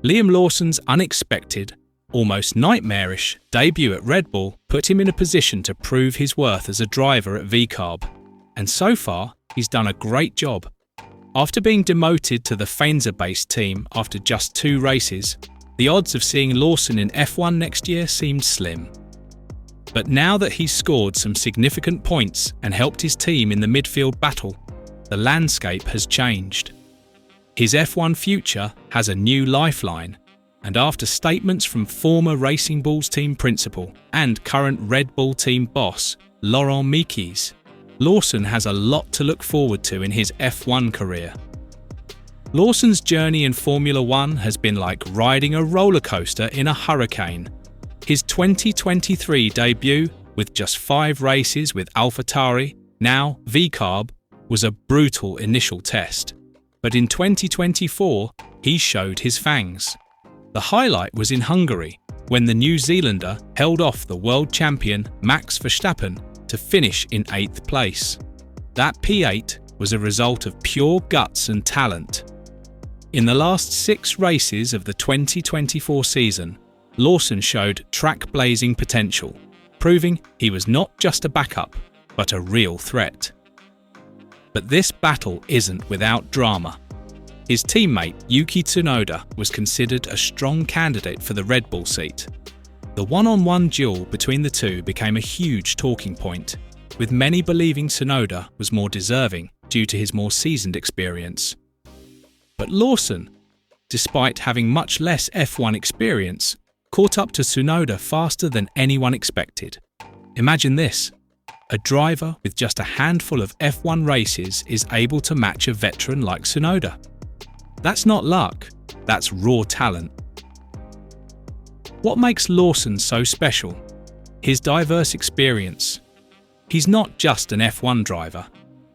Liam Lawson's unexpected, almost nightmarish debut at Red Bull put him in a position to prove his worth as a driver at VCARB, and so far he's done a great job. After being demoted to the Faenza-based team after just 2 races, the odds of seeing Lawson in F1 next year seemed slim. But now that he's scored some significant points and helped his team in the midfield battle, the landscape has changed. His F1 future has a new lifeline, and after statements from former Racing Bulls team principal and current Red Bull team boss, Laurent Mekies, Lawson has a lot to look forward to in his F1 career. Lawson's journey in Formula One has been like riding a roller coaster in a hurricane. His 2023 debut, with just 5 races with AlphaTauri, now VCARB, was a brutal initial test. But in 2024, he showed his fangs. The highlight was in Hungary, when the New Zealander held off the world champion Max Verstappen to finish in 8th place. That P8 was a result of pure guts and talent. In the last 6 races of the 2024 season, Lawson showed track-blazing potential, proving he was not just a backup, but a real threat. But this battle isn't without drama. His teammate Yuki Tsunoda was considered a strong candidate for the Red Bull seat. The one-on-one duel between the two became a huge talking point, with many believing Tsunoda was more deserving due to his more seasoned experience. But Lawson, despite having much less F1 experience, caught up to Tsunoda faster than anyone expected. Imagine this. A driver with just a handful of F1 races is able to match a veteran like Tsunoda. That's not luck, that's raw talent. What makes Lawson so special? His diverse experience. He's not just an F1 driver.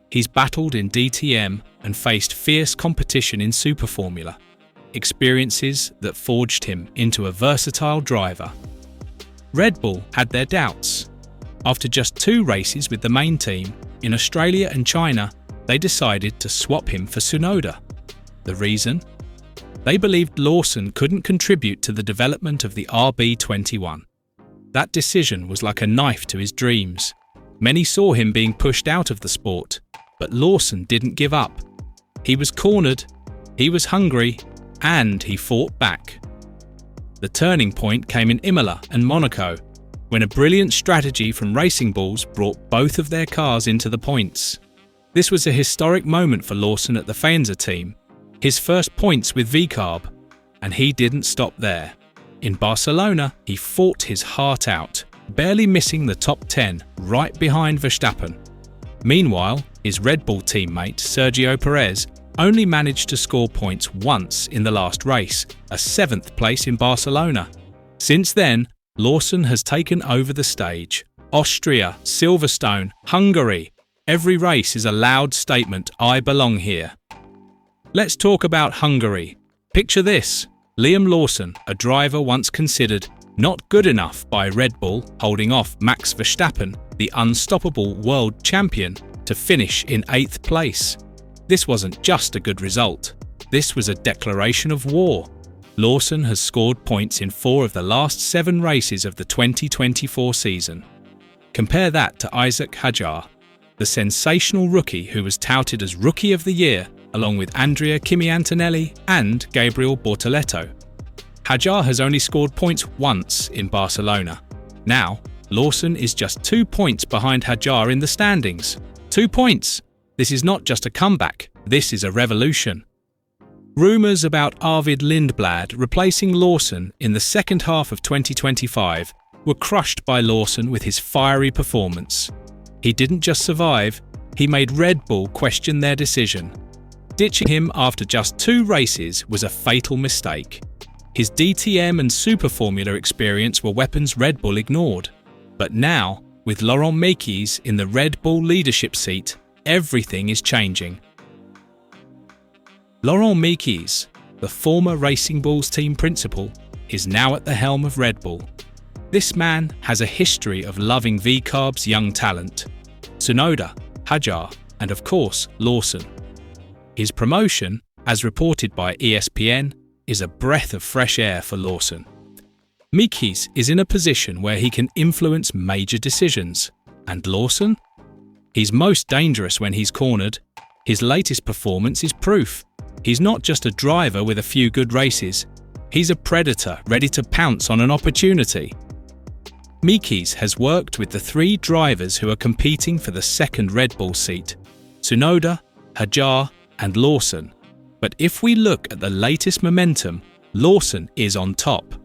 He's battled in DTM and faced fierce competition in Super Formula, experiences that forged him into a versatile driver. Red Bull had their doubts. After just 2 races with the main team, in Australia and China, they decided to swap him for Tsunoda. The reason? They believed Lawson couldn't contribute to the development of the RB21. That decision was like a knife to his dreams. Many saw him being pushed out of the sport, but Lawson didn't give up. He was cornered, he was hungry, and he fought back. The turning point came in Imola and Monaco, when a brilliant strategy from Racing Bulls brought both of their cars into the points. This was a historic moment for Lawson at the Faenza team, his first points with VCARB, and he didn't stop there. In Barcelona, he fought his heart out, barely missing the top 10, right behind Verstappen. Meanwhile, his Red Bull teammate Sergio Perez only managed to score points once in the last race, a 7th place in Barcelona. Since then, Lawson has taken over the stage. Austria, Silverstone, Hungary. Every race is a loud statement, I belong here. Let's talk about Hungary. Picture this. Liam Lawson, a driver once considered not good enough by Red Bull, holding off Max Verstappen, the unstoppable world champion, to finish in 8th place. This wasn't just a good result. This was a declaration of war. Lawson has scored points in 4 of the last 7 races of the 2024 season. Compare that to Isaac Hadjar, the sensational rookie who was touted as Rookie of the Year, along with Andrea Kimi Antonelli and Gabriel Bortoleto. Hadjar has only scored points once in Barcelona. Now, Lawson is just 2 points behind Hadjar in the standings. 2 points! This is not just a comeback, this is a revolution. Rumours about Arvid Lindblad replacing Lawson in the second half of 2025 were crushed by Lawson with his fiery performance. He didn't just survive, he made Red Bull question their decision. Ditching him after just 2 races was a fatal mistake. His DTM and Super Formula experience were weapons Red Bull ignored. But now, with Laurent Mekies in the Red Bull leadership seat, everything is changing. Laurent Mekies, the former Racing Bulls team principal, is now at the helm of Red Bull. This man has a history of loving VCARB's young talent. Tsunoda, Hadjar, and of course Lawson. His promotion, as reported by ESPN, is a breath of fresh air for Lawson. Mekies is in a position where he can influence major decisions. And Lawson? He's most dangerous when he's cornered. His latest performance is proof. He's not just a driver with a few good races. He's a predator ready to pounce on an opportunity. Mekies has worked with the three drivers who are competing for the second Red Bull seat: Tsunoda, Hajar, and Lawson. But if we look at the latest momentum, Lawson is on top.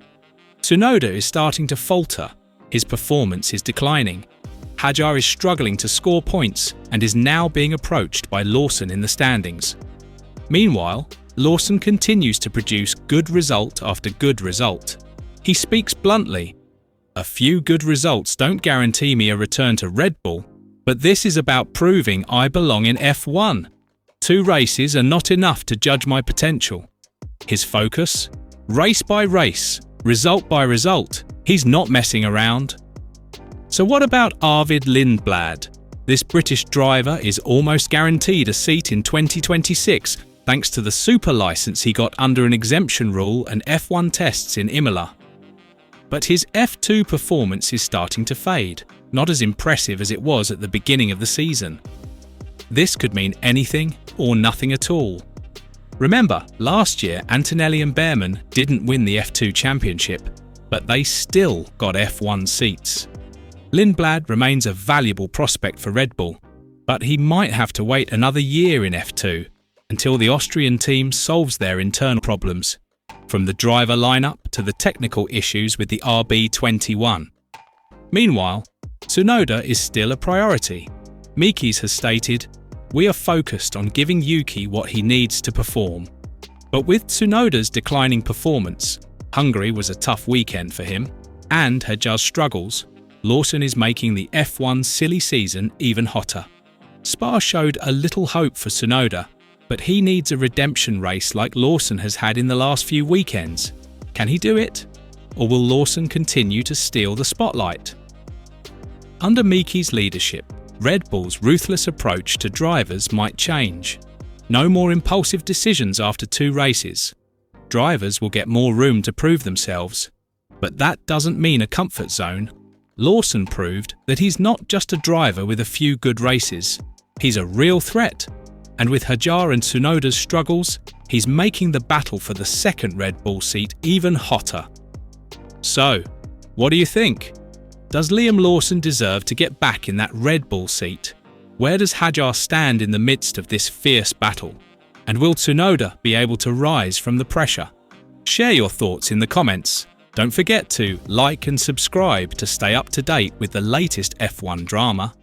Tsunoda is starting to falter. His performance is declining. Hajar is struggling to score points and is now being approached by Lawson in the standings. Meanwhile, Lawson continues to produce good result after good result. He speaks bluntly, "A few good results don't guarantee me a return to Red Bull, but this is about proving I belong in F1. 2 races are not enough to judge my potential." His focus? Race by race, result by result. He's not messing around. So what about Arvid Lindblad? This British driver is almost guaranteed a seat in 2026 thanks to the super license he got under an exemption rule and F1 tests in Imola. But his F2 performance is starting to fade, not as impressive as it was at the beginning of the season. This could mean anything or nothing at all. Remember, last year Antonelli and Behrman didn't win the F2 championship, but they still got F1 seats. Lindblad remains a valuable prospect for Red Bull, but he might have to wait another year in F2 until the Austrian team solves their internal problems, from the driver lineup to the technical issues with the RB21. Meanwhile, Tsunoda is still a priority. Mekies has stated, "We are focused on giving Yuki what he needs to perform." But with Tsunoda's declining performance, Hungary was a tough weekend for him, and Hajar's struggles, Lawson is making the F1 silly season even hotter. Spa showed a little hope for Tsunoda, but he needs a redemption race like Lawson has had in the last few weekends. Can he do it? Or will Lawson continue to steal the spotlight? Under Mekies' leadership, Red Bull's ruthless approach to drivers might change. No more impulsive decisions after 2 races. Drivers will get more room to prove themselves. But that doesn't mean a comfort zone. Lawson proved that he's not just a driver with a few good races. He's a real threat. And with Hajar and Tsunoda's struggles, he's making the battle for the second Red Bull seat even hotter. So, what do you think? Does Liam Lawson deserve to get back in that Red Bull seat? Where does Hajar stand in the midst of this fierce battle? And will Tsunoda be able to rise from the pressure? Share your thoughts in the comments. Don't forget to like and subscribe to stay up to date with the latest F1 drama.